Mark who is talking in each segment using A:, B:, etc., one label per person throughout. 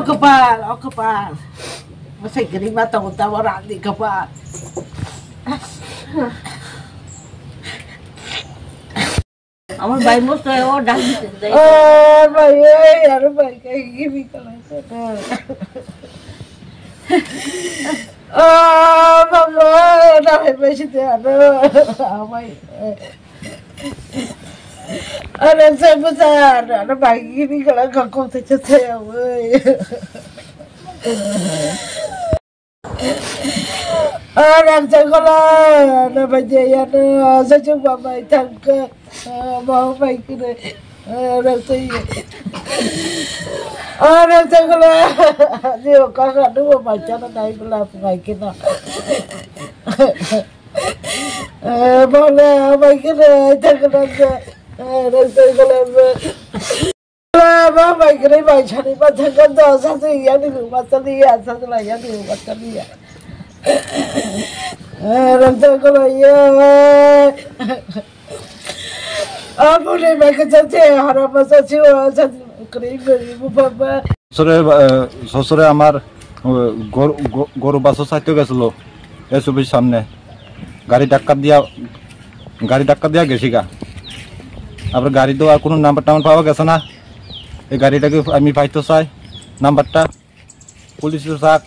A: Kepala oh kepal. Masih gini mata utama orang di kepal. আমার ভাই মস্ত ও ডাক দিতে ভাই আর ভাই কাই গিবি কলা বাবা না বেশি দে ভাই আরে সেবুজার আর ভাই গিবি কলা কমতে চতে ওই আর জগলা না বাজে না সজু বাবা থাক mau baik ini rasanya rasanya dia kakak dua macam naik gelap baik kita boleh baik ini jangan aja rasanya gelap baik ini macam ni macam kan dah satu yang ni macam ni satu lagi yang ni macam ni rasanya ya আপনি মেকে যাচ্ছে হারামা যাচ্ছে
B: শ্বশুরে আমার গরু বাছর চাইতে গেছিল এসবির সামনে গাড়ি ধাক্কা দিয়া গেছি গা আবার গাড়ি তো আর কোনো নাম্বার পাওয়া গেছে না এই গাড়িটাকে আমি পাইতে চাই নাম্বারটা পুলিশের চাক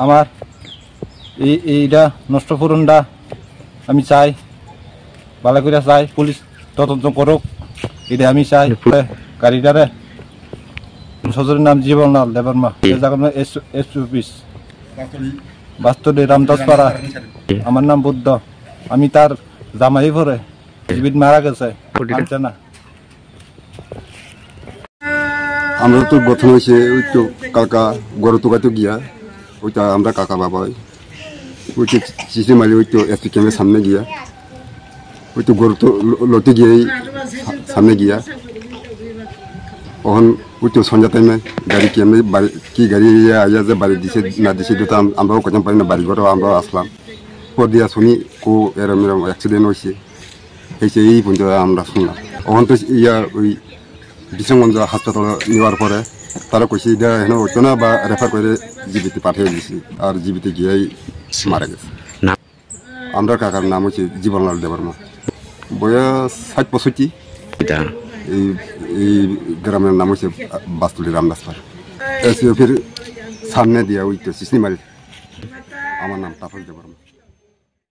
B: আমার এইটা নষ্ট ফুরনটা আমি চাই ভালো করে চাই পুলিশ তদন্ত করুক এটা আমি চাই গাড়িটারে শ্বশুরের নাম জীবনলাল দেবর্মা এস বাস্তবে রামদাস পাড়া আমার নাম বুদ্ধ আমি তার জামাই পরে জীবিত মারা গেছে না
C: আমরা তো গঠন হয়েছে ওই তো কাকা গড় তোকাতে গিয়া ওইটা আমরা কাকা বাবা ওই তো চিঠি মারি ওই তো এসপি ক্যাম্পের সামনে গিয়া ওই তো গরু তো লটে গিয়েই সামনে গিয়া তখন ওই তো সন্ধ্যা টাইমে গাড়ি কি আমি কি গাড়ি আইয়া যে বাড়ি দিছে না দিছে দুটো আমরাও কোথাও পারি না বাড়ি ঘরেও আমরাও আসলাম পর দিয়া শুনি এরম অ্যাক্সিডেন্ট হয়েছে এই পর্যন্ত আমরা শুনলাম তখন তো ইয়া ওই বিশ্বগঞ্জ হাসপাতালে নেওয়ার পরে তারা কইছে এটা হেন হতো না বা রেফার করে জীবিতে পাঠিয়ে দিয়েছি আর জীবিতে গিয়েই মারা গেছে আমরা কাকার নাম হচ্ছে জীবনলাল দেবর্মা বয়স ৬৫ এই গ্রামের নাম হচ্ছে বাস্তুলি রামদাস পাড়া এসে ফির সামনে দিয়া ওই তো সিসনিমারি আমার নাম তাপস দেবর্মা।